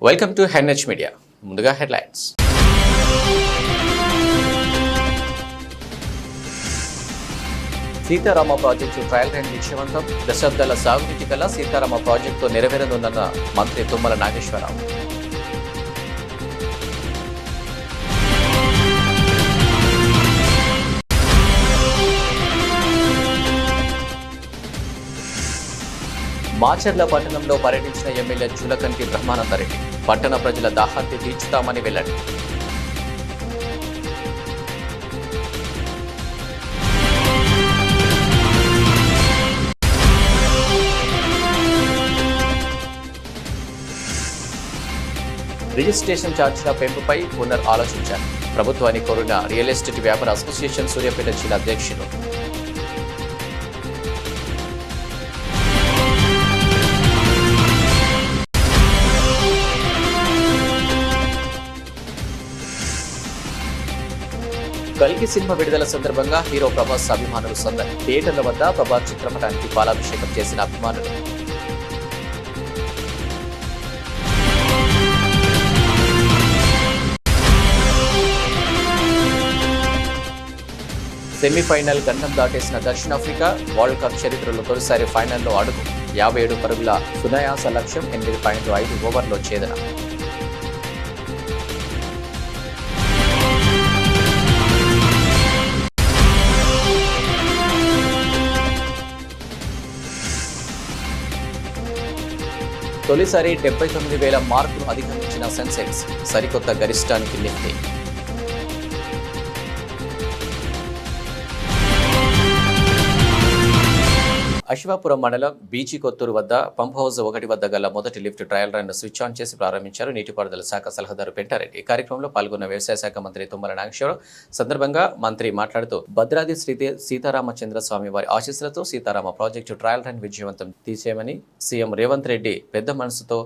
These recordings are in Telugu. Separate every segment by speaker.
Speaker 1: వెల్కమ్ టు హెన్హెచ్ మీడియా. ముందుగా headlines. Sitarama project trial run విజయవంతం. దశాబ్దాల సాగునీటి గల సీతారామ ప్రాజెక్టు నెరవేరనున్న మంత్రి తుమ్మల నాగేశ్వరరావు. మాచర్ల పట్టణంలో పర్యటించిన ఎమ్మెల్యే జూలకంటి బ్రహ్మానందరెడ్డి పట్టణ ప్రజల దాహార్తి తీర్చుతామని వెల్లడి. రిజిస్ట్రేషన్ ఛార్జీల పెంపుపై పునర్ ఆలోచించారు. ప్రభుత్వాన్ని కోరిన రియల్ ఎస్టేట్ వ్యాపార అసోసియేషన్ సూర్యాపేట జిల్లా అధ్యక్షులు. కల్కి సినిమా విడుదల సందర్భంగా హీరో ప్రభాస్ అభిమానులు సందడి. థియేటర్ల వద్ద ప్రభాస్ చిత్రపటానికి పాలాభిషేకం చేసిన అభిమానులు. సెమీఫైనల్ గండం దాటేసిన దక్షిణాఫ్రికా. వరల్డ్ కప్ చరిత్రలో తొలిసారి ఫైనల్లో అడుగు. 57 పరుగుల సునాయాస లక్ష్యం. 8.5 ఓవర్లో ఛేదన. తొలిసారి 79,000 మార్కులు అధిగమించిన సెన్సెక్స్. సరికొత్త గరిష్టానికి నిఫ్టీ. అశ్వాపురం మండలం బీచి కొత్తూరు వద్ద పంప్ హౌస్ 1 వద్ద గల మొదటి lift trial run switch on చేసి ప్రారంభించారు నీటిపారుదల శాఖ సలహాదారు పెంటారెడ్డి. ఈ కార్యక్రమంలో పాల్గొన్న వ్యవసాయ శాఖ మంత్రి తుమ్మల నాగేశ్వరరావు. సందర్భంగా మంత్రి మాట్లాడుతూ భద్రాద్రి శ్రీ సీతారామచంద్ర స్వామి వారి ఆశీస్సులతో సీతారామ ప్రాజెక్టు ట్రయల్ రన్ విజయవంతం తీసేయమని సీఎం రేవంత్ రెడ్డి పెద్ద మనసుతో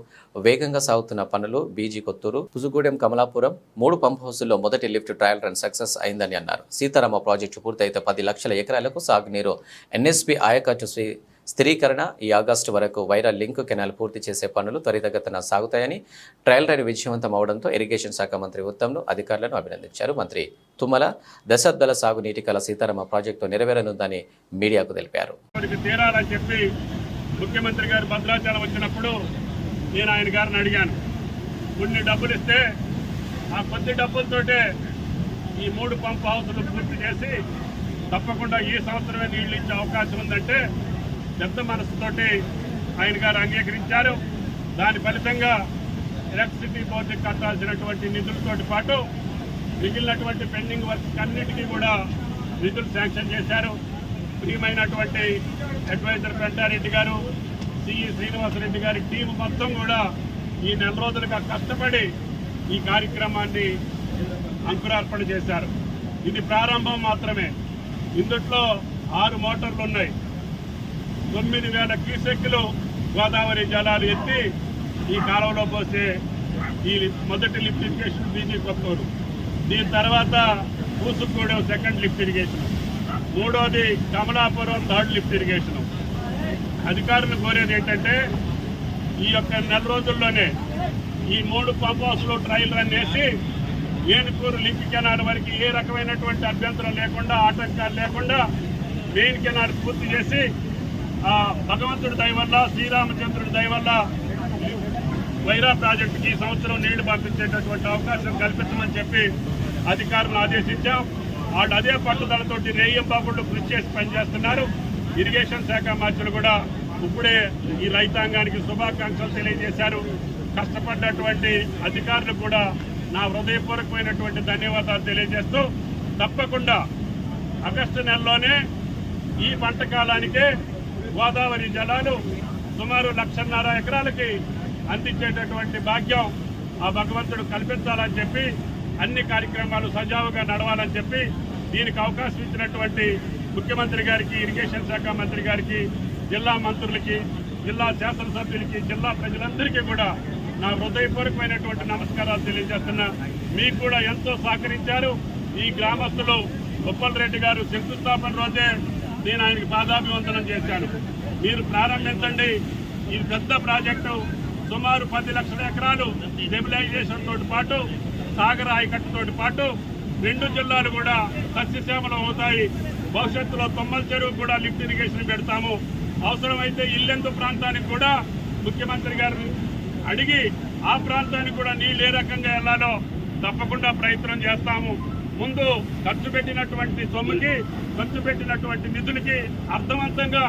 Speaker 1: వేగంగా సాగుతున్న పనులు బీజీ కొత్తూరు, పుజుగూడెం, కమలాపురం 3 పంప్ హౌసుల్లో మొదటి లిఫ్ట్ ట్రయల్ రన్ సక్సెస్ అయిందని అన్నారు. సీతారామ ప్రాజెక్టు పూర్తయితే 10 లక్షల ఎకరాలకు సాగునీరు ఎన్ఎస్పీ ఆయకట్టు స్థిరీకరణ. ఈ ఆగస్టు వరకు వైరా లింక్ కెనాల్ పూర్తి చేసే పనులు త్వరితగతిన సాగుతాయని, ట్రయల్ రన్ విజయవంతం అవడంతో ఇరిగేషన్ శాఖ మంత్రి ఉత్తమ్ను అధికారులను అభినందించారు. మంత్రి తుమ్మల దశాబ్దాల సాగునీటి కల సీతారామ ప్రాజెక్టు నెరవేరనుందని మీడియాకు తెలిపారు.
Speaker 2: ముఖ్యమంత్రి గారు భద్రాచలం వచ్చినప్పుడు నేను ఆయన గారిని అడిగాను, కొన్ని డబ్బులు ఇస్తే ఆ కొద్ది డబ్బులతోటే ఈ 3 పంప్ హౌసులు పూర్తి చేసి తప్పకుండా ఈ సంవత్సరమే నీళ్లు ఇచ్చే అవకాశం ఉందంటే పెద్ద మనసుతోటి ఆయన గారు అంగీకరించారు. దాని ఫలితంగా ఎలక్ట్రిసిటీ బోర్డుకి కట్టాల్సినటువంటి నిధులతో పాటు మిగిలినటువంటి పెండింగ్ వర్క్స్ అన్నిటికీ కూడా నిధులు శాంక్షన్ చేశారు. ప్రియమైనటువంటి అడ్వైజర్ పెంటారెడ్డి గారు, సిఈ శ్రీనివాసరెడ్డి గారి టీం మొత్తం కూడా ఈ 4 రోజులుగా కష్టపడి ఈ కార్యక్రమాన్ని అంకురార్పణ చేశారు. ఇది ప్రారంభం మాత్రమే. ఇందుట్లో 6 మోటార్లు ఉన్నాయి. 9,000 క్యూసెక్కులు గోదావరి జలాలు ఎత్తి ఈ కాలువలో పోసే ఈ మొదటి లిఫ్ట్ ఇరిగేషన్ బీజీ కొత్తూరు. దీని తర్వాత పూసుగూడెం సెకండ్ లిఫ్ట్ ఇరిగేషన్, 3వది కమలాపురం 3rd లిఫ్ట్ ఇరిగేషన్. అధికారులు కోరేది ఏంటంటే ఈ యొక్క 4 రోజుల్లోనే ఈ 3 పంప్ హౌస్లో ట్రయల్ రన్ చేసి ఏనుకూరు లింక్ కెనాల్ వరకు ఏ రకమైనటువంటి అభ్యంతరం లేకుండా, ఆటంకాలు లేకుండా మెయిన్ కెనాల్ పూర్తి చేసి భగవంతుడి దయ వల్ల, శ్రీరామచంద్రుడి దయ వల్ల వైరా ప్రాజెక్టుకి ఈ సంవత్సరం నీళ్లు పంపించేటటువంటి అవకాశం కల్పించమని చెప్పి అధికారులను ఆదేశించాం. వాళ్ళు అదే పట్టుదలతోటి రేయంబాబుళ్ళు కృషి చేసి పనిచేస్తున్నారు. ఇరిగేషన్ శాఖ మంత్రులు కూడా ఇప్పుడే ఈ రైతాంగానికి శుభాకాంక్షలు తెలియజేశారు. కష్టపడ్డటువంటి అధికారులు కూడా నా హృదయపూర్వకమైనటువంటి ధన్యవాదాలు తెలియజేస్తూ తప్పకుండా ఆగస్టు నెలలోనే ఈ పంట కాలానికే గోదావరి జలాలు సుమారు 1,50,000 ఎకరాలకి అందించేటటువంటి భాగ్యం ఆ భగవంతుడు కల్పించాలని చెప్పి, అన్ని కార్యక్రమాలు సజావుగా నడవాలని చెప్పి దీనికి అవకాశం ఇచ్చినటువంటి ముఖ్యమంత్రి గారికి, ఇరిగేషన్ శాఖ మంత్రి గారికి, జిల్లా మంత్రులకి, జిల్లా శాసనసభ్యులకి, జిల్లా ప్రజలందరికీ కూడా నా హృదయపూర్వకమైనటువంటి నమస్కారాలు తెలియజేస్తున్నా. మీకు కూడా ఎంతో సహకరించారు. ఈ గ్రామస్తులు ఉప్పల్ రెడ్డి గారు శంకుస్థాపన రోజే నేను ఆయనకి పాదాభివందనం చేశాను. మీరు ప్రారంభించండి, ఇది పెద్ద ప్రాజెక్టు, సుమారు 10 లక్షల ఎకరాలు స్టెబిలైజేషన్ తోటి పాటు సాగర్ ఆయకట్టుతోటి పాటు 2 జిల్లాలు కూడా సస్యశ్యామలం అవుతాయి. భవిష్యత్తులో తొమ్మల చెరువు కూడా లిఫ్ట్ ఇరిగేషన్ పెడతాము. అవసరమైతే ఇల్లెందు ప్రాంతానికి కూడా ముఖ్యమంత్రి గారిని అడిగి ఆ ప్రాంతానికి కూడా నీళ్ళు ఏ రకంగా వెళ్లాలో తప్పకుండా ప్రయత్నం చేస్తాము. ముందు ఖర్చు పెట్టినటువంటి సొమ్ముకి, ఖర్చు పెట్టినటువంటి నిధులకి అర్థవంతంగా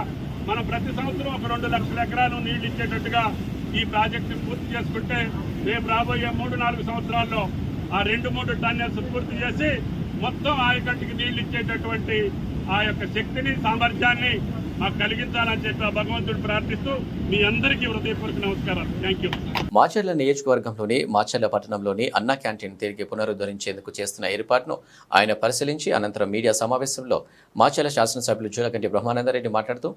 Speaker 2: మనం ప్రతి సంవత్సరం ఒక 2 లక్షల ఎకరాలు నీళ్లు ఇచ్చేటట్టుగా ఈ ప్రాజెక్టు పూర్తి చేసుకుంటే రేపు రాబోయే 3-4 సంవత్సరాల్లో ఆ 2-3 టన్నెల్స్ పూర్తి చేసి మొత్తం ఆయకట్టుకి నీళ్లు ఇచ్చేటటువంటి ఆ యొక్క శక్తిని, సామర్థ్యాన్ని మాకు కలిగించాలని చెప్పి భగవంతుడు ప్రార్థిస్తూ మీ అందరికీ హృదయపూర్వక నమస్కారం. Thank you.
Speaker 1: మాచర్ల నియోజకవర్గంలోని మాచర్ల పట్టణంలోని అన్నా క్యాంటీన్ తిరిగి పునరుద్ధరించేందుకు చేస్తున్న ఏర్పాటును ఆయన పరిశీలించి అనంతరం మీడియా సమావేశంలో మాచర్ల శాసనసభ్యులు జూలకంటి బ్రహ్మానందరెడ్డి మాట్లాడుతూ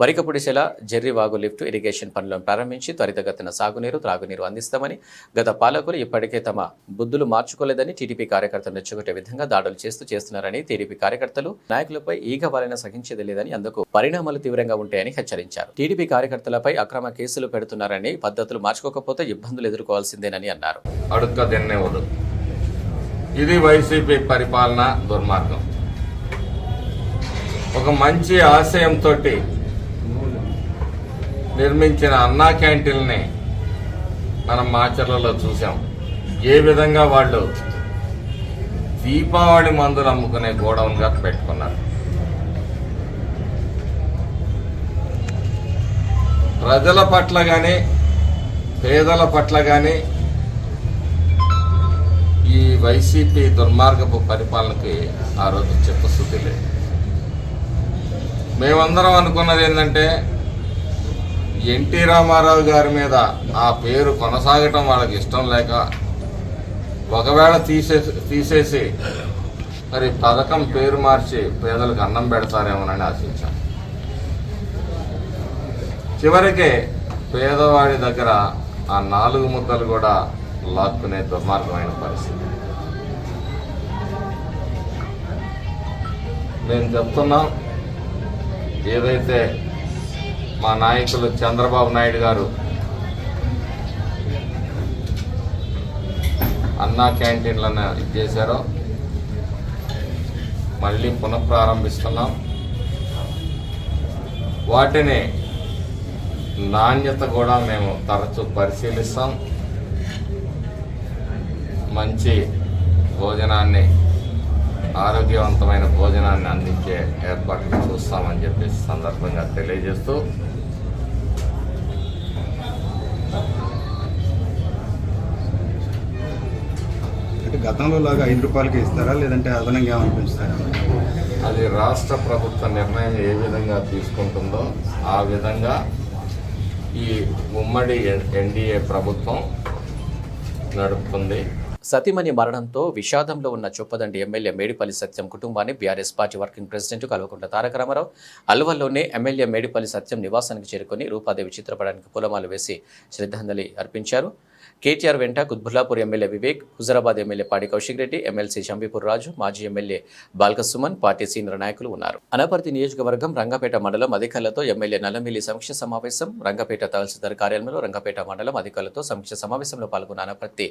Speaker 1: వరికపుడిశెల జెర్రీవాగు లిఫ్ట్ ఇరిగేషన్ పనులను ప్రారంభించి త్వరితగతిన సాగునీరు, త్రాగునీరు అందిస్తామని, గత పాలకులు ఇప్పటికే తమ బుద్ధులు మార్చుకోలేదని టీడీపీ కార్యకర్తలు రెచ్చగొట్టే విధంగా దాడులు చేస్తున్నారని, టీడీపీ కార్యకర్తలు నాయకులపై ఈగ వాలైనా సహించేది లేదని, అందుకు పరిణామాలు తీవ్రంగా ఉంటాయని హెచ్చరించారు. టీడీపీ కార్యకర్తలపై అక్రమ కేసులు పెడుతున్నారని, పద్ధతులు మార్చుకోకపోతే ఇబ్బందులు ఎదుర్కోవాల్సిందేనని అన్నారు.
Speaker 3: ఇది వైసీపీ పరిపాలన దుర్మార్గం. ఒక మంచి ఆశయంతో నిర్మించిన అన్నా క్యాంటీన్ని మనం మాచర్లలో చూసాం. ఏ విధంగా వాళ్ళు దీపావళి మందులు అమ్ముకునే గోడౌన్గా పెట్టుకున్నారు. ప్రజల పట్ల కానీ, పేదల పట్ల కానీ ఈ వైసీపీ దుర్మార్గపు పరిపాలనకి ఆ రోజు చిత్తశుద్ధి లేదు. మేమందరం అనుకున్నది ఏంటంటే ఎన్టీ రామారావు గారి మీద ఆ పేరు కొనసాగటం వాళ్ళకి ఇష్టం లేక ఒకవేళ తీసేసి మరి పథకం పేరు మార్చి పేదలకు అన్నం పెడతారేమోనని ఆశించాం. చివరికి పేదవాడి దగ్గర ఆ 4 ముద్దలు కూడా లాక్కునే దుర్మార్గమైన పరిస్థితి. మేము చెప్తున్నాం, ఏదైతే మా నాయకులు చంద్రబాబు నాయుడు గారు అన్నా క్యాంటీన్లను చేశారో మళ్ళీ పునఃప్రారంభిస్తున్నాం. వాటిని నాణ్యత కూడా మేము తరచూ పరిశీలిస్తాం. మంచి భోజనాన్ని, ఆరోగ్యవంతమైన భోజనాన్ని అందించే ఏర్పాట్లు చూస్తామని చెప్పేసి సందర్భంగా తెలియజేస్తూ,
Speaker 4: గతంలో లాగా 5 రూపాయలకి ఇస్తారా, లేదంటే అదనంగా ఏమైనా పెంచుతారా?
Speaker 3: అది రాష్ట్ర ప్రభుత్వ నిర్ణయం ఏ విధంగా తీసుకుంటుందో ఆ విధంగా ఈ ఉమ్మడి ఎన్డీఏ ప్రభుత్వం నడుపుతుంది.
Speaker 1: సతీమణి మరణంతో విషాదంలో ఉన్న చొప్పదండి ఎమ్మెల్యే మేడిపల్లి సత్యం కుటుంబాన్ని BRS party working president Kalvakuntla Taraka Ramarao అల్వల్లోనే ఎమ్మెల్యే మేడిపల్లి సత్యం నివాసానికి చేరుకుని రూపాదేవి చిత్రపటానికి పూలమాలు వేసి శ్రద్ధాంజలి అర్పించారు. కేటీఆర్ వెంట కుత్బుల్లాపూర్ ఎమ్మెల్యే వివేక్, హుజరాబాద్ ఎమ్మెల్యే పాడి కౌశిక్ రెడ్డి, ఎమ్మెల్సీ శంబీపూర్ రాజు, మాజీ MLA Balka Suman, party senior నాయకులు ఉన్నారు. అనపర్తి నియోజకవర్గం రంగపేట మండలం అధికారులతో ఎమ్మెల్యే నల్లమిల్లి సమీక్ష సమావేశం. రంగపేట తహసీల్దార్ కార్యాలయంలో రంగపేట మండలం అధికారులతో సమీక్ష సమావేశంలో పాల్గొన్న అనపర్తి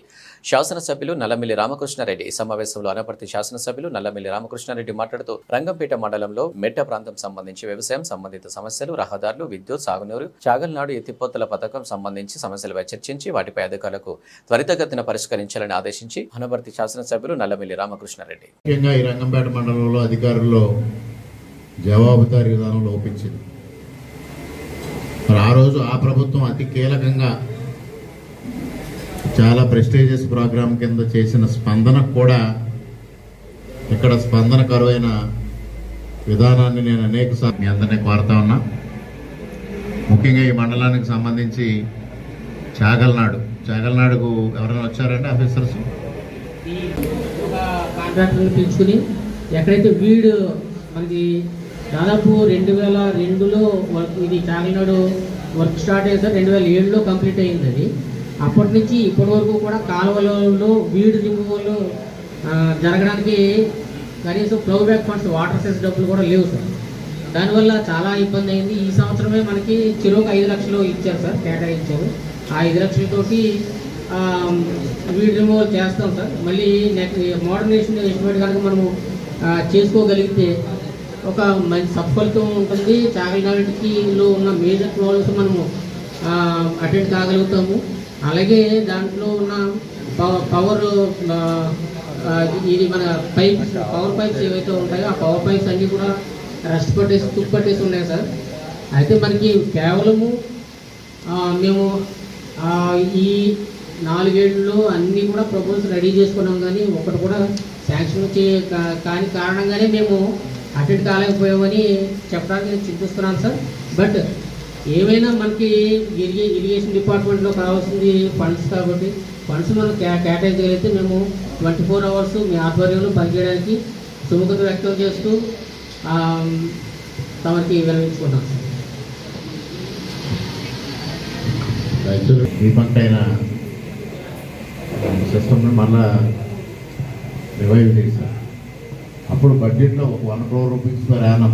Speaker 1: శాసనసభ్యులు నల్లమిల్లి రామకృష్ణారెడ్డి. ఈ సమావేశంలో అనపర్తి శాసనసభ్యులు నల్లమిల్లి రామకృష్ణారెడ్డి మాట్లాడుతూ రంగంపేట మండలంలో మెట్ట ప్రాంతం సంబంధించి వ్యవసాయం సంబంధిత సమస్యలు, రహదారులు, విద్యుత్, సాగునీరు, చాగల్నాడు ఎత్తిపోతల పథకం సంబంధించి సమస్యలపై చర్చించి వాటిపై అధికారులకు త్వరితగతిన పరిష్కరించాలని ఆదేశించి అనపర్తి శాసనసభ్యులు నల్లమిల్లి రామకృష్ణారెడ్డి.
Speaker 5: ముఖ్యంగా ఈ రంగంపేట మండలంలో అధికారుల్లో జవాబుదారీ విధానం లోపించింది. మరి ఆ రోజు ఆ ప్రభుత్వం అతి కీలకంగా చాలా ప్రెస్టీజియస్ ప్రోగ్రాం కింద చేసిన స్పందన కూడా ఇక్కడ స్పందన కరువైన విధానాన్ని నేను అనేకసార్లు మీ అందరినీ కోరుతా ఉన్నా. ముఖ్యంగా ఈ మండలానికి సంబంధించి చాగల్నాడుకు ఎవరైనా వచ్చారంటే ఆఫీసర్స్
Speaker 6: కాంట్రాక్టర్లు పిలుచుకుని ఎక్కడైతే వీడు మనకి దాదాపు 2002లో ఇది చాగల్నాడు వర్క్ స్టార్ట్ అయ్యింది సార్. 2007లో కంప్లీట్ అయింది. అది అప్పటి నుంచి ఇప్పటి వరకు కూడా కాలువలలో వీడు రిమూవల్ జరగడానికి కనీసం flow back funds, water cess డబ్బులు కూడా లేవు సార్. దానివల్ల చాలా ఇబ్బంది అయింది. ఈ సంవత్సరమే మనకి చెరువుకు 5 లక్షలు ఇచ్చారు సార్, కేటాయించారు. ఆ 5 లక్షలతోటి వీడ్ రిమూవల్ చేస్తాం సార్. మళ్ళీ నెక్స్ట్ మోడర్నైజేషన్ ఎస్టిమేట్ కనుక మనము చేసుకోగలిగితే ఒక మంచి సత్ఫలితం ఉంటుంది. చాగల్నాటిలో ఉన్న మేజర్ ప్రాబ్లమ్స్ మనము అటెండ్ కాగలుగుతాము. అలాగే దాంట్లో ఉన్న పవర్ ఇది మన పవర్ పైప్స్ ఏవైతే ఉంటాయో ఆ పవర్ పైప్స్ అన్నీ కూడా రస్ట్ పట్టేసి తుప్పు పట్టేసి ఉన్నాయి సార్. అయితే మనకి కేవలము మేము ఈ 4 ఏళ్ళలో అన్నీ కూడా ప్రపోజల్స్ రెడీ చేసుకున్నాం, కానీ ఒకటి కూడా శాంక్షన్ కాని కారణంగానే మేము అటెండ్ కాలేకపోయామని చెప్పడానికి నేను చింతిస్తున్నాను సార్. బట్ ఏమైనా మనకి ఇరిగేషన్ డిపార్ట్మెంట్లో కావాల్సింది ఫండ్స్, కాబట్టి ఫండ్స్ మనం కేటాయించగలిగితే మేము 24 అవర్స్ మీ ఆధ్వర్యంలో పనిచేయడానికి సుముఖత వ్యక్తం చేస్తూ తమకి విరమించుకుంటాం సార్.
Speaker 5: యాక్చువల్లీ ఈ పంట అయిన సిస్టమ్ని మళ్ళా రివైవ్ చేశాం. అప్పుడు బడ్జెట్లో ఒక 1 crore rupees per annum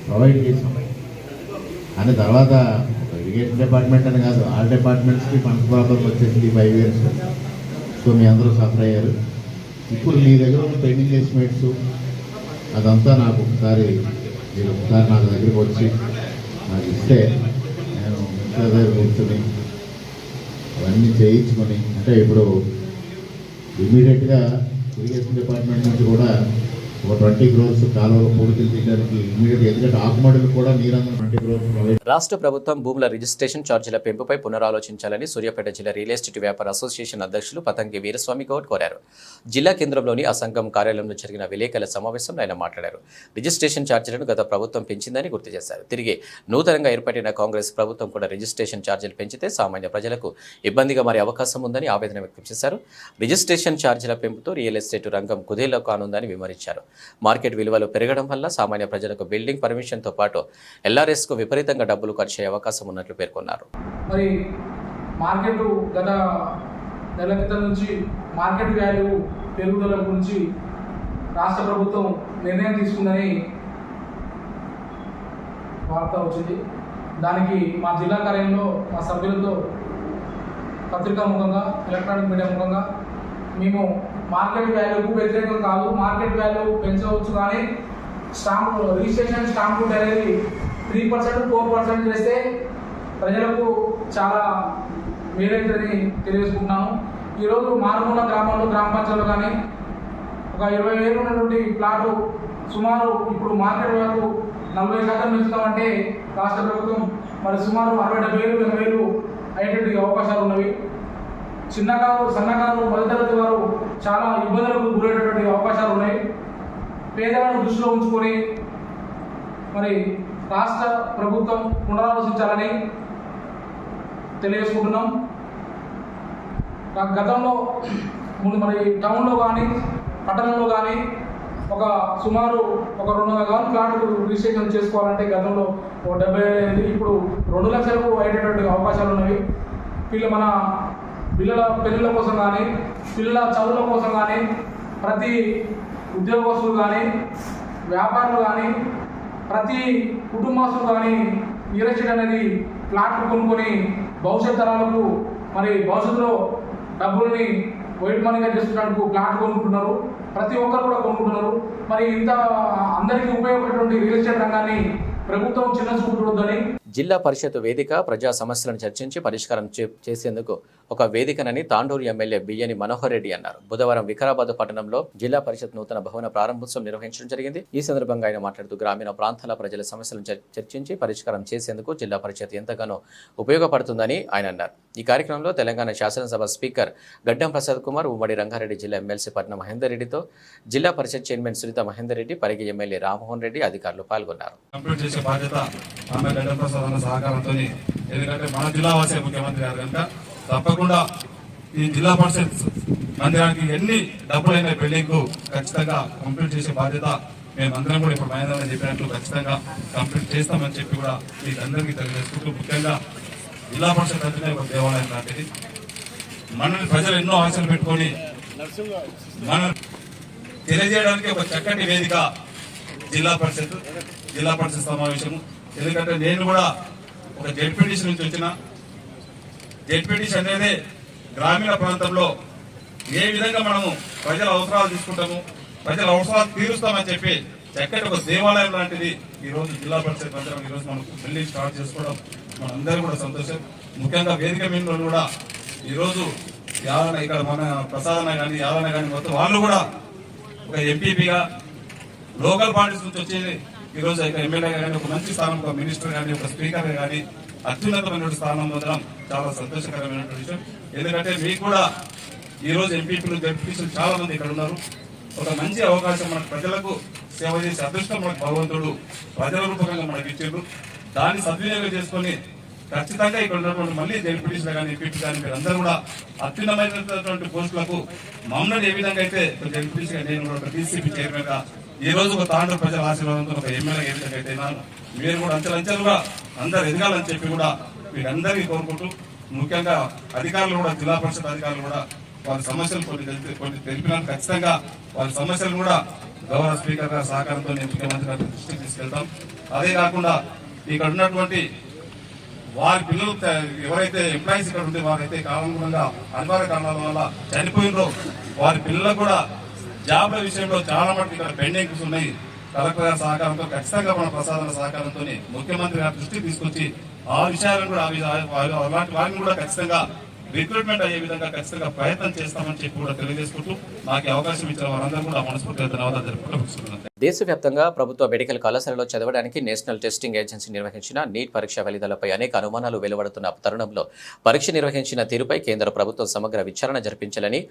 Speaker 5: provide చేసాం. అని తర్వాత ఇరిగేషన్ డిపార్ట్మెంట్ అని కాదు, ఆల్ డిపార్ట్మెంట్స్కి ఫండ్స్ ప్రాబ్లం వచ్చేసింది 5 years. సో మీ అందరూ సఫర్ అయ్యారు. ఇప్పుడు మీ దగ్గర ఉన్న పెండింగ్ ఎస్టిమేట్స్ అదంతా నాకు ఒకసారి నాకు దగ్గరికి వచ్చి నాకు ఇస్తే నేను మిగతా దగ్గర కూర్చొని అవన్నీ చేయించుకొని, అంటే ఇప్పుడు ఇమీడియట్గా ఇరిగేషన్ డిపార్ట్మెంట్ నుంచి కూడా ఒక 20 crores కాలువలు పూర్తిలు తీయడానికి ఇమీడియట్గా, ఎందుకంటే ఆకుమడులు కూడా నీరందరూ 20 crores ప్రొవైడ్.
Speaker 1: రాష్ట్ర ప్రభుత్వం భూముల రిజిస్ట్రేషన్ ఛార్జీల పెంపుపై పునరాలోచించాలని సూర్యాపేట జిల్లా రియల్ ఎస్టేట్ వ్యాపార అసోసియేషన్ అధ్యక్షులు పతంగి వీరస్వామి గౌడ్ కోరారు. జిల్లా కేంద్రంలోని ఆ సంఘం కార్యాలయంలో జరిగిన విలేకరుల సమావేశంలో ఆయన మాట్లాడారు. రిజిస్ట్రేషన్ ఛార్జీలను గత ప్రభుత్వం పెంచిందని గుర్తు చేశారు. తిరిగి నూతనంగా ఏర్పడిన కాంగ్రెస్ ప్రభుత్వం కూడా రిజిస్ట్రేషన్ ఛార్జీలు పెంచితే సామాన్య ప్రజలకు ఇబ్బందిగా మారే అవకాశం ఉందని ఆవేదన వ్యక్తం చేశారు. రిజిస్ట్రేషన్ ఛార్జీల పెంపుతో రియల్ ఎస్టేట్ రంగం కుదేలో కానుందని వివరించారు. మార్కెట్ విలువలు పెరగడం వల్ల సామాన్య ప్రజలకు బిల్డింగ్ పర్మిషన్తో పాటు ఎల్ఆర్ఎస్కు విపరీతంగా డబ్బులు ఖర్చు అయ్యే అవకాశం ఉన్నట్లు పేర్కొన్నారు.
Speaker 7: మరి మార్కెట్ గత నెల క్రితం నుంచి మార్కెట్ వాల్యూ పెరుగుదల గురించి రాష్ట్ర ప్రభుత్వం నిర్ణయం తీసుకుందని వార్త వచ్చింది. దానికి మా జిల్లా కార్యాలయంలో మా సభ్యులతో పత్రికా ముఖంగా, ఎలక్ట్రానిక్ మీడియా ముఖంగా మేము మార్కెట్ వాల్యూకు వ్యతిరేకం కాదు, మార్కెట్ వాల్యూ పెంచవచ్చు, కానీ రిజిస్ట్రేషన్ స్టాంప్ డ్యూటీ అనేది 3%, 4% చేస్తే ప్రజలకు చాలా మేలైతుందని తెలియజేసుకుంటున్నాను. ఈరోజు మారుమూల గ్రామాల్లో, గ్రామ పంచాయతీలో కానీ ఒక 20,000 ఉన్నటువంటి ప్లాటు సుమారు ఇప్పుడు మార్కెట్ వాల్యూ 40% పెంచుతామంటే రాష్ట్ర ప్రభుత్వం మరి సుమారు 60,000, 80,000 అయ్యేటువంటి అవకాశాలు ఉన్నవి. చిన్నకారు, సన్నకారు, మధ్యతరగతి వారు చాలా ఇబ్బందులకు గురయ్యేటటువంటి అవకాశాలు ఉన్నాయి. పేదలను దృష్టిలో ఉంచుకొని మరి రాష్ట్ర ప్రభుత్వం పునరాలోచించాలని తెలియజేసుకుంటున్నాం. గతంలో ముందు మరి టౌన్లో కానీ పట్టణంలో కానీ ఒక సుమారు ఒక 200,000 ఫ్లాట్లు రిజిస్ట్రేషన్ చేసుకోవాలంటే గతంలో 70,000, ఇప్పుడు 2 లక్షలకు అయ్యేటటువంటి అవకాశాలు ఉన్నవి. మన పిల్లల పెళ్ళిళ్ళ కోసం కానీ, పిల్లల చదువుల కోసం కానీ, ప్రతి ఉద్యోగస్తులు కానీ, వ్యాపారులు కానీ, ప్రతి కుటుంబస్తులు కానీ రియల్ ఎస్టేట్ అనేది ఫ్లాట్లు కొనుక్కొని భవిష్యత్ తరాలకు మరి భవిష్యత్తులో డబ్బుల్ని వైట్ మనీగా చేసుకోవడానికి ఫ్లాట్ కొనుక్కుంటున్నారు. ప్రతి ఒక్కరు కూడా కొనుక్కుంటున్నారు. మరి ఇంత అందరికీ ఉపయోగపడేటువంటి రియల్ ఎస్టేట్ రంగాన్ని ప్రభుత్వం చిన్న చూపు చూడొద్దని.
Speaker 1: జిల్లా పరిషత్ వేదిక ప్రజా సమస్యలను చర్చించి పరిష్కారం చేసేందుకు ఒక వేదికనని తాండూరు ఎమ్మెల్యే బియ్యని మనోహర్ రెడ్డి అన్నారు. బుధవారం వికారాబాద్ పట్టణంలో జిల్లా పరిషత్ నూతన భవన ప్రారంభోత్సవం నిర్వహించడం జరిగింది. ఈ సందర్భంగా ఆయన మాట్లాడుతూ గ్రామీణ ప్రాంతాల ప్రజల సమస్యలను చర్చించి పరిష్కారం చేసేందుకు జిల్లా పరిషత్ ఎంతగానో ఉపయోగపడుతుందని ఆయన అన్నారు. ఈ కార్యక్రమంలో తెలంగాణ శాసనసభ స్పీకర్ గడ్డం ప్రసాద్ కుమార్, ఉమ్మడి రంగారెడ్డి జిల్లా ఎమ్మెల్సీ పట్నం మహేందర్ రెడ్డితో జిల్లా పరిషత్ చైర్మన్ సునీత మహేందర్ రెడ్డి, పరిగి ఎమ్మెల్యే రామ్మోహన్ రెడ్డి అధికారులు పాల్గొన్నారు.
Speaker 8: సహకారంతో, ఎందుకంటే మన జిల్లా వాసే ముఖ్యమంత్రి గారు కనుక తప్పకుండా ఈ జిల్లా పరిషత్ మందిరానికి ఎన్ని డబ్బులైన బిల్డింగ్ ఖచ్చితంగా కంప్లీట్ చేసే బాధ్యత మేమందరం కూడా ఇప్పుడు మహేంద్ర చెప్పినట్లు ఖచ్చితంగా కంప్లీట్ చేస్తామని చెప్పి కూడా మీకు అందరికీ తెలియజేసుకుంటూ, ముఖ్యంగా జిల్లా పరిషత్ అంటేనే ఒక దేవాలయం లాంటిది. మనల్ని ప్రజలు ఎన్నో ఆశలు పెట్టుకొని మనం తెలియజేయడానికి ఒక చక్కటి వేదిక జిల్లా పరిషత్ సమావేశము. ఎందుకంటే నేను కూడా ఒక జెడ్పీటీసీ నుంచి వచ్చిన జెడ్పీటీసీ అనేది గ్రామీణ ప్రాంతంలో ఏ విధంగా మనము ప్రజల అవసరాలు తీసుకుంటాము, ప్రజల అవసరాలు తీరుస్తామని చెప్పి చక్కటి ఒక దేవాలయం లాంటిది ఈ రోజు జిల్లా పరిషత్ మందిరం ఈ రోజు మనం బిల్డింగ్ స్టార్ట్ చేసుకోవడం మనందరూ కూడా సంతోషం. ముఖ్యంగా వేదిక మీద కూడా ఈ రోజు యాదన ఇక్కడ మన ప్రసాదన కానీ యాదన కానీ మొత్తం వాళ్ళు కూడా ఒక ఎంపీపీగా లోకల్ పార్టీస్ నుంచి వచ్చి ఈ రోజు ఎమ్మెల్యేగా కానీ ఒక మంచి స్థానం, ఒక మినిస్టర్ కానీ ఒక స్పీకర్ కానీ అత్యున్నతమైన స్థానం పొందడం చాలా సంతోషకరమైన విషయం. ఎందుకంటే మీకు కూడా ఈ రోజు ఎంపీపీలు జడ్పీటీసీలు చాలా మంది ఇక్కడ ఉన్నారు. ఒక మంచి అవకాశం మనకు ప్రజలకు సేవ చేసే అదృష్టం మనకు భగవంతుడు ప్రజల రూపకంగా మనకి ఇచ్చారు. దాన్ని సద్వినియోగం చేసుకొని ఖచ్చితంగా ఇక్కడ ఉన్నటువంటి మళ్ళీ జడ్పీటీసీలు కానీ ఎంపీపీ కానీ మీరు అందరూ కూడా అత్యున్నతమైనటువంటి పోస్టులకు మమ్మల్ని ఏ విధంగా అయితే జడ్పీటీసీగా నేను ఒక డీసీపీ చైర్మన్ గా ఈ రోజు ఒక తాండ్ర ప్రజల ఆశీర్వాదంతో ఒక ఎమ్మెల్యే ఏ విధంగా అయితే మీరు కూడా అంచెలంచెలుగా అందరు ఎదగాలని చెప్పి కూడా మీరందరికీ కోరుకుంటూ, ముఖ్యంగా అధికారులు కూడా జిల్లా పరిషత్ అధికారులు కూడా వారి సమస్యలు కొన్ని తెలిపినందుకు ఖచ్చితంగా వారి సమస్యలు కూడా గౌరవ స్పీకర్ గారి సహకారంతో ముఖ్యమంత్రి గారి దృష్టికి తీసుకెళ్తాం. అదే కాకుండా ఇక్కడ ఉన్నటువంటి వారి పిల్లలు ఎవరైతే ఎంప్లాయీస్ ఇక్కడ ఉంటే వారైతే కాలానుగుణంగా అనివార్య కారణాల వల్ల చనిపోయినరో వారి పిల్లలకు కూడా జాబ్ల విషయంలో చాలా మటుకు ఇక్కడ పెండింగ్స్ ఉన్నాయి. కలెక్టర్ గారి సహకారంతో ఖచ్చితంగా మన ప్రసాదన సహకారంతో ముఖ్యమంత్రి గారి దృష్టికి తీసుకొచ్చి ఆ విషయాలను కూడా అలాంటి వారిని కూడా ఖచ్చితంగా రిక్రూట్మెంట్ అయ్యే విధంగా ఖచ్చితంగా ప్రయత్నం చేస్తామని చెప్పి కూడా తెలియజేసుకుంటూ నాకు అవకాశం ఇచ్చిన వారందరూ కూడా మనస్ఫూర్తిగా ధన్యవాదాలు తెలుపుకుంటున్నాను.
Speaker 1: దేశవ్యాప్తంగా ప్రభుత్వ మెడికల్ కళాశాలలో చదవడానికి నేషనల్ టెస్టింగ్ ఏజెన్సీ నిర్వహించిన నీట్ పరీక్ష ఫలితాలపై అనేక అనుమానాలు వెలువడుతున్న తరుణంలో పరీక్ష నిర్వహించిన తీరుపై కేంద్ర ప్రభుత్వం సమగ్ర విచారణ జరిపించాలని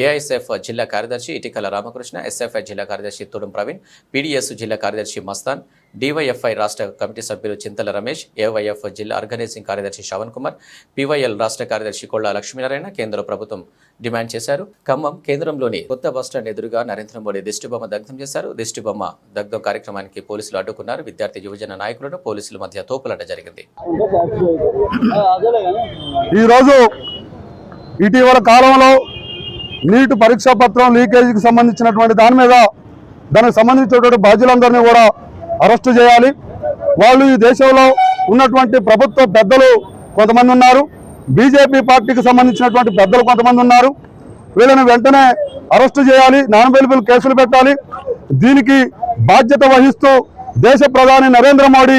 Speaker 1: ఏఐఎస్ఎఫ్ జిల్లా కార్యదర్శి ఇటికల రామకృష్ణ, ఎస్ఎఫ్ఐ జిల్లా కార్యదర్శి తుడుం ప్రవీణ్, పీడీఎస్ జిల్లా కార్యదర్శి మస్తాన్, డివైఎఫ్ఐ రాష్ట్ర కమిటీ సభ్యులు చింతల రమేష్, ఏవైఎఫ్ జిల్లా ఆర్గనైజింగ్ కార్యదర్శి శ్రవణ్ కుమార్, పీవైఎల్ రాష్ట్ర కార్యదర్శి కొల్లా లక్ష్మీనారాయణ కేంద్ర ప్రభుత్వం డిమాండ్ చేశారు. ఖమ్మం కేంద్రంలోని కొత్త బస్టాండ్ ఎదురుగా నరేంద్ర మోడీ దిష్టిబొమ్మ దగ్ధం చేశారు. దిష్టిబొమ్మ దగ్ధం కార్యక్రమానికి పోలీసులు అడ్డుకున్నారు. విద్యార్థి యువజన నాయకులను పోలీసుల మధ్య తోపులాట జరిగింది.
Speaker 9: ఈరోజు ఇటీవల కాలంలో నీట్ పరీక్షా పత్రం లీకేజీకి సంబంధించినటువంటి దానికి సంబంధించినటువంటి బాధ్యులందరినీ కూడా అరెస్టు చేయాలి. వాళ్ళు ఈ దేశంలో ఉన్నటువంటి ప్రభుత్వ పెద్దలు కొంతమంది ఉన్నారు, బీజేపీ పార్టీకి సంబంధించినటువంటి పెద్దలు కొంతమంది ఉన్నారు. వీళ్ళని వెంటనే అరెస్టు చేయాలి, నాన్ బెయిలబుల్ కేసులు పెట్టాలి. దీనికి బాధ్యత వహిస్తూ దేశ ప్రధాని నరేంద్ర మోడీ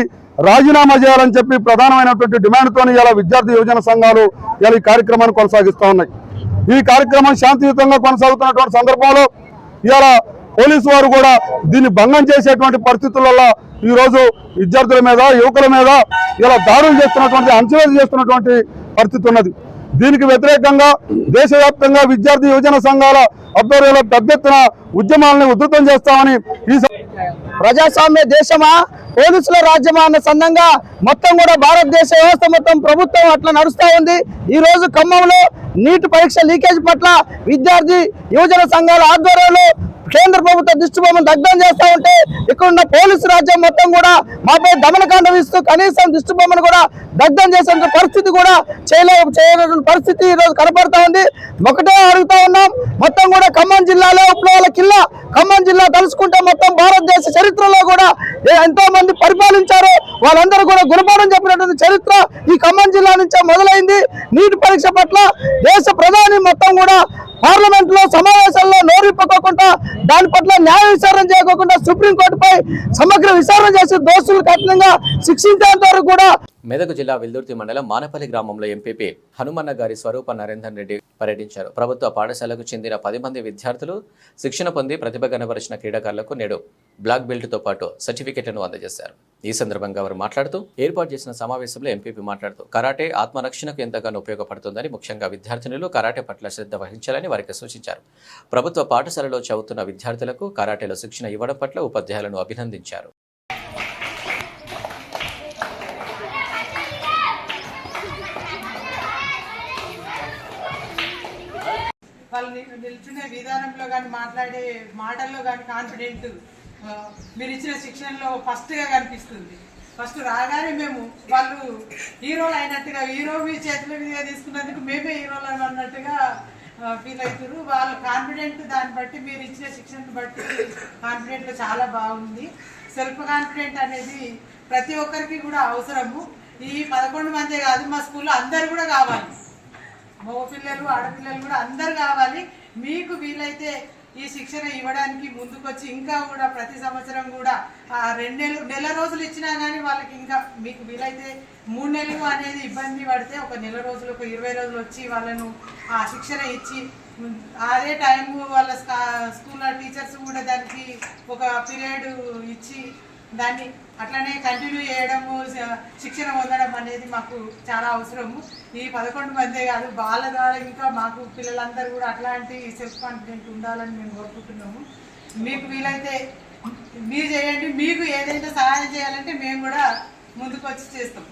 Speaker 9: రాజీనామా చేయాలని చెప్పి ప్రధానమైనటువంటి డిమాండ్తో ఇలా విద్యార్థి యువజన సంఘాలు ఇలా ఈ కార్యక్రమాన్ని కొనసాగిస్తూ ఉన్నాయి. ఈ కార్యక్రమం శాంతియుతంగా కొనసాగుతున్నటువంటి సందర్భంలో ఇలా పోలీసు వారు కూడా దీన్ని భంగం చేసేటువంటి పరిస్థితులలో ఈరోజు విద్యార్థుల మీద, యువకుల మీద ఇలా దాడులు చేస్తున్నటువంటి, అంచవేలు చేస్తున్నటువంటి పరిస్థితి ఉన్నది. దీనికి వ్యతిరేకంగా దేశవ్యాప్తంగా విద్యార్థి యువజన సంఘాల ఆధ్వర్యంలో పెద్ద ఎత్తున ఉద్యమాలను ఉధృతం చేస్తామని ఈ
Speaker 10: ప్రజాస్వామ్య దేశమా పోలీసుల రాజ్యమా అన్న సందంగా మొత్తం కూడా భారతదేశ వ్యవస్థ మొత్తం ప్రభుత్వం అట్లా నడుస్తూ ఉంది. ఈ రోజు ఖమ్మంలో నీట్ పరీక్ష లీకేజ్ పట్ల విద్యార్థి యువజన సంఘాల ఆధ్వర్యంలో కేంద్ర ప్రభుత్వ దిష్టిబొమ్మను దగ్ధం చేస్తా ఉంటే ఇక్కడున్న పోలీసు రాజ్యం మొత్తం కూడా మాపై దమనకాండం ఇస్తూ కనీసం దిష్టిబొమ్మను కూడా దగ్ధం చేసే పరిస్థితి కూడా చేయలేని పరిస్థితి ఈ రోజు కనపడతా ఉంది. ఒకటే అడుగుతా ఉన్నాం, మొత్తం కూడా ఖమ్మం జిల్లాలో విప్లవాల కిల్లా ఖమ్మం జిల్లా తలుచుకుంటే మొత్తం భారతదేశ చరిత్రలో కూడా ఎంతో మంది పరిపాలించారు, వాళ్ళందరూ కూడా గుణపాఠం చెప్పినటువంటి చరిత్ర ఈ ఖమ్మం జిల్లా నుంచే మొదలైంది. నీటి పరీక్ష పట్ల దేశ ప్రధాని మొత్తం కూడా పార్లమెంట్ లో సమావేశాల్లో నోరిప్పుకోకుండా దాని పట్ల న్యాయ విచారణ చేయకుండా సుప్రీంకోర్టుపై సమగ్ర విచారణ చేసి దోషులు కఠినంగా శిక్షించేంత వరకు కూడా.
Speaker 1: మెదక్ జిల్లా విల్దుర్తి మండలం మానపల్లి గ్రామంలో ఎంపీపీ హనుమన్న గారి స్వరూప నరేందర్ రెడ్డి పర్యటించారు. ప్రభుత్వ పాఠశాలకు చెందిన 10 మంది విద్యార్థులు శిక్షణ పొంది ప్రతిభ కనబరిచిన క్రీడాకారులకు నేడు బ్లాక్ బెల్ట్తో పాటు సర్టిఫికెట్లను అందజేశారు. ఈ సందర్భంగా వారు మాట్లాడుతూ ఏర్పాటు చేసిన సమావేశంలో ఎంపీపీ మాట్లాడుతూ కరాటే ఆత్మరక్షణకు ఎంతగానో ఉపయోగపడుతుందని, ముఖ్యంగా విద్యార్థినులు కరాటే పట్ల శ్రద్ధ వహించాలని వారికి సూచించారు. ప్రభుత్వ పాఠశాలలో చదువుతున్న విద్యార్థులకు కరాటేలో శిక్షణ ఇవ్వడం పట్ల ఉపాధ్యాయులను అభినందించారు.
Speaker 11: వాళ్ళు నిల్చునే విధానంలో కానీ మాట్లాడే మాటల్లో కానీ కాన్ఫిడెంట్ మీరు ఇచ్చిన శిక్షణలో ఫస్ట్గా కనిపిస్తుంది. ఫస్ట్ రాగానే మేము వాళ్ళు హీరోలు అయినట్టుగా, హీరో మీ చేతుల మీద తీసుకున్నందుకు మేమే హీరోలు అన్నట్టుగా ఫీల్ అవుతారు. వాళ్ళు కాన్ఫిడెంట్, దాన్ని బట్టి మీరు ఇచ్చిన శిక్షణను బట్టి కాన్ఫిడెంట్ చాలా బాగుంది. సెల్ఫ్ కాన్ఫిడెంట్ అనేది ప్రతి ఒక్కరికి కూడా అవసరము. ఈ 11 మందే కాదు, మా స్కూల్లో అందరు కూడా కావాలి. మగపిల్లలు ఆడపిల్లలు కూడా అందరు కావాలి. మీకు వీలైతే ఈ శిక్షణ ఇవ్వడానికి ముందుకొచ్చి ఇంకా కూడా ప్రతి సంవత్సరం కూడా 2 నెల రోజులు ఇచ్చినా కానీ వాళ్ళకి ఇంకా మీకు వీలైతే 3 నెలలు అనేది ఇబ్బంది పడితే ఒక నెల రోజులు, ఒక 20 రోజులు వచ్చి వాళ్ళను ఆ శిక్షణ ఇచ్చి అదే టైం వాళ్ళ స్కూల్లో టీచర్స్ కూడా దానికి ఒక పీరియడ్ ఇచ్చి దాన్ని అట్లనే కంటిన్యూ చేయడము, శిక్షణ పొందడం అనేది మాకు చాలా అవసరము. ఈ 11 మందే కాదు, వాళ్ళ ద్వారా ఇంకా మాకు పిల్లలందరూ కూడా అట్లాంటి సెల్ఫ్ కాన్ఫిడెంట్ ఉండాలని మేము కోరుకుంటున్నాము. మీకు వీలైతే మీరు చేయండి. మీకు ఏదైనా సహాయం చేయాలంటే మేము కూడా ముందుకు వచ్చి చేస్తాం.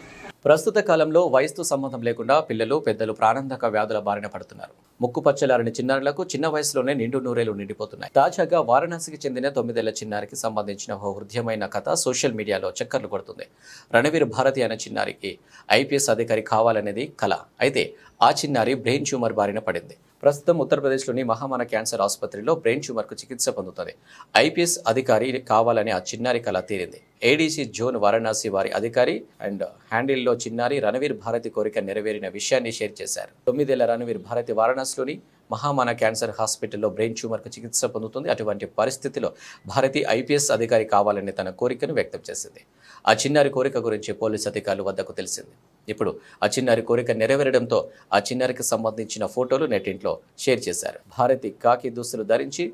Speaker 1: ప్రస్తుత కాలంలో వయసుతో సంబంధం లేకుండా పిల్లలు, పెద్దలు ప్రాణాంతక వ్యాధుల బారిన పడుతున్నారు. ముక్కుపచ్చలారని చిన్నారులకు చిన్న వయసులోనే నిండు నూరేళ్లు నిండిపోతున్నాయి. తాజాగా వారణాసికి చెందిన 9 ఏళ్ల చిన్నారికి సంబంధించిన ఓ హృదయమైన కథ సోషల్ మీడియాలో చక్కర్లు కొడుతుంది. రణవీర్ భారతి అనే చిన్నారికి IPS అధికారి కావాలనేది కల. అయితే ఆ చిన్నారి బ్రెయిన్ ట్యూమర్ బారిన పడింది. ప్రస్తుతం ఉత్తరప్రదేశ్లోని మహామాన క్యాన్సర్ ఆసుపత్రిలో బ్రెయిన్ ట్యూమర్కు చికిత్స పొందుతుంది. IPS అధికారి కావాలని ఆ చిన్నారి కళ తీరింది. ADC జోన్ వారణాసి వారి అధికారి అండ్ హ్యాండిల్లో చిన్నారి రణవీర్ భారతి కోరిక నెరవేరిన విషయాన్ని షేర్ చేశారు. 9 ఏళ్ల రణవీర్ భారతి వారణాసిలోని మహామాన క్యాన్సర్ హాస్పిటల్లో బ్రెయిన్ ట్యూమర్కు చికిత్స పొందుతుంది. అటువంటి పరిస్థితిలో భారతి IPS అధికారి కావాలని తన కోరికను వ్యక్తం చేసింది. ఆ చిన్నారి కోరిక గురించి పోలీసు అధికారుల వద్దకు తెలిసింది. ఇప్పుడు ఆ చిన్నారి కోరిక నెరవేరడంతో ఆ చిన్నారికి సంబంధించిన ఫోటోలు నెట్టింట్లో షేర్ చేశారు. భారతి కాకి దుస్తులు ధరించి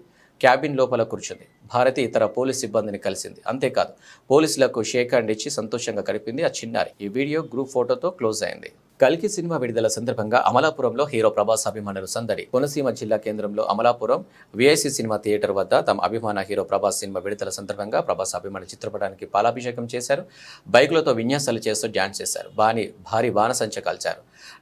Speaker 1: క్యాబిన్ లోపల కూర్చుంది. భారతి ఇతర పోలీస్ సిబ్బందిని కలిసింది. అంతేకాదు పోలీసులకు షేక్ హ్యాండ్ ఇచ్చి సంతోషంగా గడిపింది ఆ చిన్నారి. ఈ వీడియో గ్రూప్ ఫోటోతో క్లోజ్ అయింది. కల్కి సినిమా విడుదల సందర్భంగా అమలాపురంలో హీరో ప్రభాస్ అభిమానులు సందడి. కోనసీమ జిల్లా కేంద్రంలో అమలాపురం VIC సినిమా థియేటర్ వద్ద తమ అభిమాన హీరో ప్రభాస్ సినిమా విడుదల సందర్భంగా ప్రభాస్ అభిమాన చిత్రపటానికి పాలాభిషేకం చేశారు. బైకులతో విన్యాసాలు చేస్తూ డ్యాన్స్ చేశారు. భారీ బాణసంచ కాల్చారు.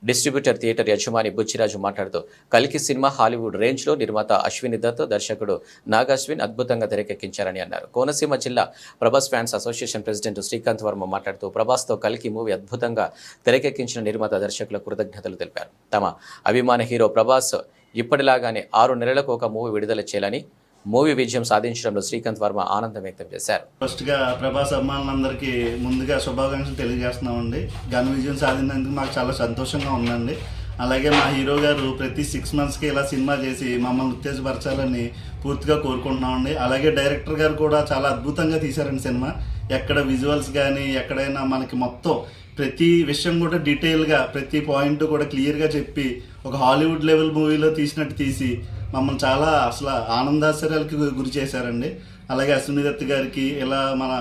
Speaker 1: డిస్ట్రిబ్యూటర్ థియేటర్ యజమాని బుచ్చిరాజు మాట్లాడుతూ కల్కి సినిమా హాలీవుడ్ రేంజ్లో నిర్మాత అశ్విని దత్, దర్శకుడు నాగాశ్విన్ అద్భుతంగా తెరకెక్కించారని అన్నారు. కోనసీమ జిల్లా Prabhas fans association president Srikanth Varma మాట్లాడుతూ ప్రభాస్తో కల్కి మూవీ అద్భుతంగా తెరకెక్కించిన నిర్మాత దర్శకులకు కృతజ్ఞతలు తెలిపారు. తమ అభిమాన హీరో ప్రభాస్ ఇప్పటిలాగానే 6 నెలలకు ఒక మూవీ విడుదల చేయాలని మూవీ విజయం సాధించడంలో శ్రీకాంత్ వర్మ ఆనందం వ్యక్తం చేశారు.
Speaker 12: ఫస్ట్గా ప్రభాస్ అభిమానులందరికీ ముందుగా శుభాకాంక్షలు తెలియజేస్తున్నామండి. ఘన విజయం సాధించినందుకు మాకు చాలా సంతోషంగా ఉందండి. అలాగే మా హీరో గారు ప్రతి 6 మంత్స్కి ఇలా సినిమా చేసి మమ్మల్ని ఉత్తేజపరచాలని పూర్తిగా కోరుకుంటున్నామండి. అలాగే డైరెక్టర్ గారు కూడా చాలా అద్భుతంగా తీశారండి సినిమా. ఎక్కడ విజువల్స్ కానీ ఎక్కడైనా మనకి మొత్తం ప్రతి విషయం కూడా డీటెయిల్గా ప్రతి పాయింట్ కూడా క్లియర్గా చెప్పి ఒక హాలీవుడ్ లెవెల్ మూవీలో తీసినట్టు తీసి మమ్మల్ని చాలా అసలు ఆనందాశ్చర్యాలకి గురి చేశారండి. అలాగే అశ్విని దత్ గారికి, ఇలా మన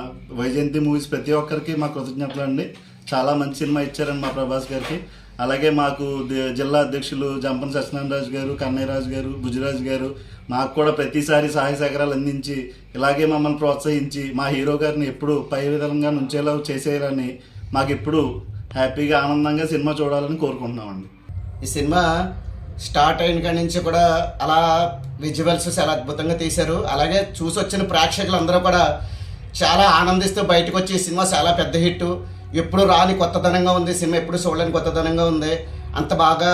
Speaker 12: వైజయంతి మూవీస్ ప్రతి ఒక్కరికి మా కృతజ్ఞతలు అండి. చాలా మంచి సినిమా ఇచ్చారండి మా ప్రభాస్ గారికి. అలాగే మాకు జిల్లా అధ్యక్షులు జంపన సత్యనారాయణ రాజు గారు, కన్నయ్యరాజు గారు, బుజ్జిరాజు గారు నాకు కూడా ప్రతిసారి సహాయ సహకారాలు అందించి ఇలాగే మమ్మల్ని ప్రోత్సహించి మా హీరో గారిని ఎప్పుడు పై విధంగా నుంచేలా చేసేయాలని మాకు ఎప్పుడు హ్యాపీగా ఆనందంగా సినిమా చూడాలని కోరుకుంటున్నామండి.
Speaker 10: ఈ సినిమా స్టార్ట్ అయిన కాడి నుంచి కూడా అలా విజువల్స్ చాలా అద్భుతంగా తీశారు. అలాగే చూసి వచ్చిన ప్రేక్షకులు అందరూ కూడా చాలా ఆనందిస్తూ బయటకు వచ్చి ఈ సినిమా చాలా పెద్ద హిట్, ఎప్పుడు రాని కొత్తదనంగా ఉంది సినిమా, ఎప్పుడు చూడలేని కొత్తదనంగా ఉంది. అంత బాగా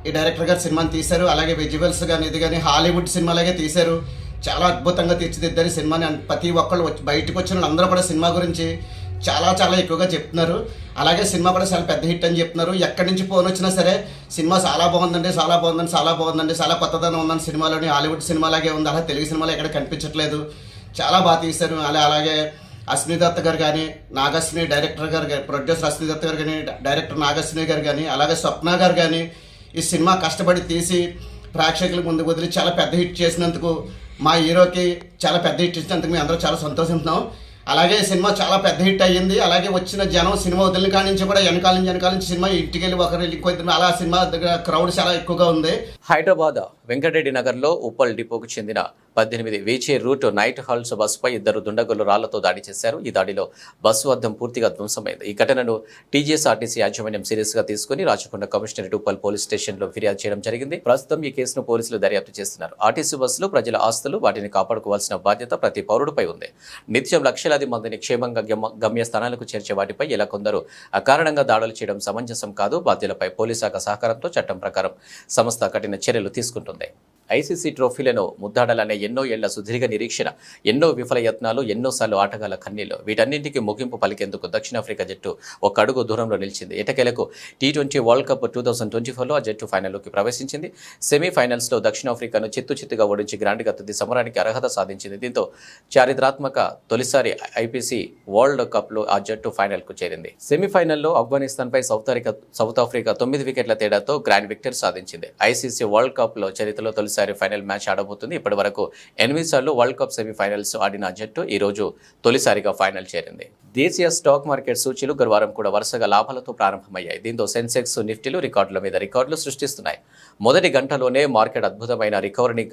Speaker 10: ఈ డైరెక్టర్ గారు సినిమాని తీశారు. అలాగే విజువల్స్ కానీ ఇది కానీ హాలీవుడ్ సినిమాలాగే తీశారు. చాలా అద్భుతంగా తీర్చిదిద్దారు సినిమాని. ప్రతి ఒక్కళ్ళు బయటకు వచ్చిన వాళ్ళందరూ కూడా సినిమా గురించి చాలా చాలా ఎక్కువగా చెప్తున్నారు. అలాగే సినిమా కూడా చాలా పెద్ద హిట్ అని చెప్తున్నారు. ఎక్కడి నుంచి ఫోన్ వచ్చినా సరే సినిమా చాలా బాగుందండి, చాలా బాగుందండి, చాలా బాగుందండి, చాలా కొత్తదనం ఉందని సినిమాలోని హాలీవుడ్ సినిమాలాగే ఉంది, అలా తెలుగు సినిమాలో ఎక్కడ కనిపించట్లేదు, చాలా బాగా తీశారు. అలాగే అశ్విని దత్ గారు కానీ, నాగశ్విని డైరెక్టర్ గారు కానీ, ప్రొడ్యూసర్ అశ్విని దత్ గారు కానీ, డైరెక్టర్ నాగశ్విని గారు కానీ, అలాగే స్వప్న గారు కానీ ఈ సినిమా కష్టపడి తీసి ప్రేక్షకుల ముందుకు వదిలి చాలా పెద్ద హిట్ చేసినందుకు, మా హీరోకి చాలా పెద్ద హిట్ ఇచ్చినందుకు మేము అందరూ చాలా సంతోషిస్తున్నాం. అలాగే సినిమా చాలా పెద్ద హిట్ అయ్యింది. అలాగే వచ్చిన జనం సినిమా వదిలిన కాడి నుంచి కూడా వెనకాల నుంచి సినిమా ఇంటికి వెళ్ళి ఒకరు ఇంకొద్దు అలా సినిమా దగ్గర క్రౌడ్ చాలా ఎక్కువగా ఉంది.
Speaker 1: హైదరాబాద్ వెంకటరెడ్డి నగర్లో ఉప్పల్ డిపోకు చెందిన 18 వీచే రూట్ నైట్ హాల్స్ బస్సుపై 2 దుండగులు రాళ్లతో దాడి చేశారు. ఈ దాడిలో బస్సు అద్దం పూర్తిగా ధ్వంసమైంది. ఈ ఘటనను TGSRTC యాజమాన్యం సీరియస్ గా తీసుకుని రాచకొండ కమిషనరేట్ ఉప్పల్ పోలీస్ స్టేషన్లో ఫిర్యాదు చేయడం జరిగింది. ప్రస్తుతం ఈ కేసును పోలీసులు దర్యాప్తు చేస్తున్నారు. ఆర్టీసీ బస్సులు ప్రజల ఆస్తులు, వాటిని కాపాడుకోవాల్సిన బాధ్యత ప్రతి పౌరుడిపై ఉంది. నిత్యం లక్షలాది మందిని క్షేమంగా గమ్యస్థానాలకు చేర్చే వాటిపై ఇలా కొందరు అకారణంగా దాడులు చేయడం సమంజసం కాదు. బాధ్యులపై పోలీస్ శాఖ సహకారంతో చట్టం ప్రకారం సంస్థ కఠిన చర్యలు తీసుకుంటుంది. ఐసీసీ ట్రోఫీలను ముద్దాడాలనే ఎన్నో ఏళ్ల సుదీర్ఘ నిరీక్షణ, ఎన్నో విఫల యత్నాలు, ఎన్నోసార్లు ఆటగాళ్ల కన్నీళ్లు, వీటన్నింటికి ముగింపు పలికేందుకు దక్షిణాఫ్రికా జట్టు ఒక అడుగు దూరంలో నిలిచింది. ఎటకేలకు T20 వరల్డ్ కప్ 2024లో ఆ జట్టు ఫైనల్లోకి ప్రవేశించింది. సెమీఫైనల్స్లో దక్షిణాఫ్రికాను చిత్తుగా ఓడించి గ్రాండ్గా తుది సమరానికి అర్హత సాధించింది. దీంతో చారిత్రాత్మక తొలిసారి ఐపీసీ వరల్డ్ కప్లో ఆ జట్టు ఫైనల్కు చేరింది. సెమీఫైనల్లో ఆఫ్ఘనిస్తాన్పై సౌత్ ఆఫ్రికా 9 వికెట్ల తేడాతో గ్రాండ్ విక్టరీ సాధించింది. ఐసీసీ వరల్డ్ కప్లో చరిత్రలో తొలిసారి ఫైనల్ మ్యాచ్ ఆడబోతుంది. ఇప్పటి వరకు 8 సార్లు వరల్డ్ కప్ సెమీఫైనల్స్ ఆడిన జట్టు ఈ రోజు తొలిసారిగా ఫైనల్ చేరింది. దేశీయ స్టాక్ మార్కెట్ సూచీలు గురువారం కూడా వరుసగా లాభాలతో ప్రారంభమయ్యాయి. దీంతో సెన్సెక్స్, నిఫ్టీలు రికార్డుల మీద రికార్డులు సృష్టిస్తున్నాయి. మొదటి గంటలోనే మార్కెట్ అద్భుతమైన రికవరీని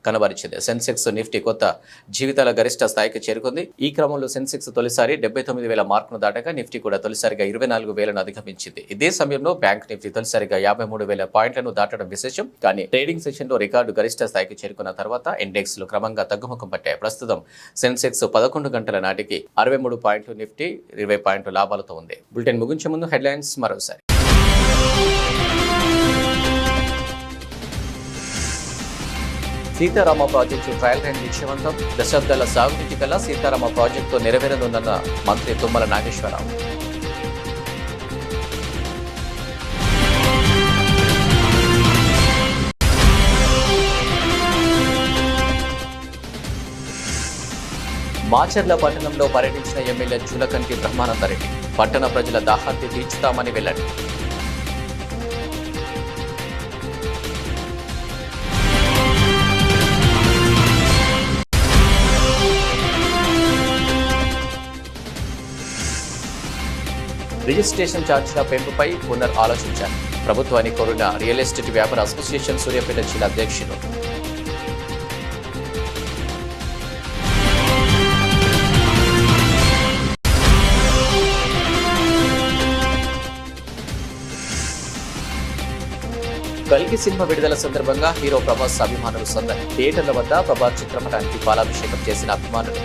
Speaker 1: కనబరిచింది. సెన్సెక్స్, నిఫ్టీ కొత్త జీవితాల గరిష్ట స్థాయికి చేరుకుంది. ఈ క్రమంలో సెన్సెక్స్ తొలిసారి 79,000 మార్కును దాటగా నిఫ్టీ కూడా తొలిసారిగా 24,000ను అధిగమించింది. ఇదే సమయంలో బ్యాంక్ నిఫ్టీ తొలిసారిగా 53,000 పాయింట్లను దాటడం విశేషం. కానీ ట్రేడింగ్ సెషన్లో రికార్డు గరిష్ట స్థాయికి చేరుకున్న తర్వాత ఇండెక్స్లు క్రమంగా తగ్గుముఖం పట్టాయి. ప్రస్తుతం సెన్సెక్స్ 11 గంటల నాటికి 63 పాయింట్లు, నిఫ్టీ 20 పాయింట్లు లాభాలతో ఉంది. బులెటిన్ ముగించే ముందు హెడ్లైన్స్ మరోసారి. సీతారామ ప్రాజెక్టు ట్రయల్ రన్ విజయవంతం. దశాబ్దాల సాగునీటి కల సీతారామ ప్రాజెక్టు నెరవేరనుందన్న మంత్రి తుమ్మల నాగేశ్వరరావు. మాచర్ల పట్టణంలో పర్యటించిన ఎమ్మెల్యే జూలకంటి బ్రహ్మానందరెడ్డి పట్టణ ప్రజల దాహార్తి తీర్చుతామని వెల్లడి. రిజిస్ట్రేషన్ ఛార్జీల పెంపుపై పునర్ ఆలోచించారు. ప్రభుత్వాన్ని కోరిన రియల్ ఎస్టేట్ వ్యాపార అసోసియేషన్ సూర్యాపేట జిల్లా అధ్యక్షులు. కల్కి సినిమా విడుదల సందర్భంగా హీరో ప్రభాస్ అభిమానులు సందడి. థియేటర్ల వద్ద ప్రభాస్ చిత్రపటానికి పాలాభిషేకం చేసిన అభిమానులు.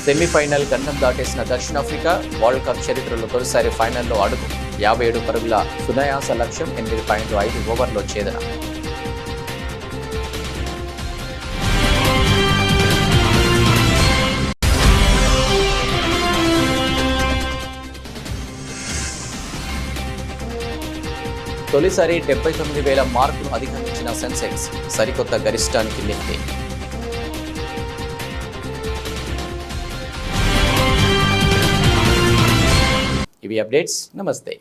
Speaker 1: సెమీఫైనల్ గండం దాటేసిన దక్షిణాఫ్రికా వరల్డ్ కప్ చరిత్రలో తొలిసారి ఫైనల్లో అడుగు. 57 పరుగుల సునాయాస లక్ష్యం, 8.5 ఓవర్లో ఛేదన. తొలిసారి 79,000 మార్కును అధిగమించిన సెన్సెక్స్, సరికొత్త గరిష్టానికి నిఫ్టీ. ఇవి అప్డేట్స్. నమస్తే.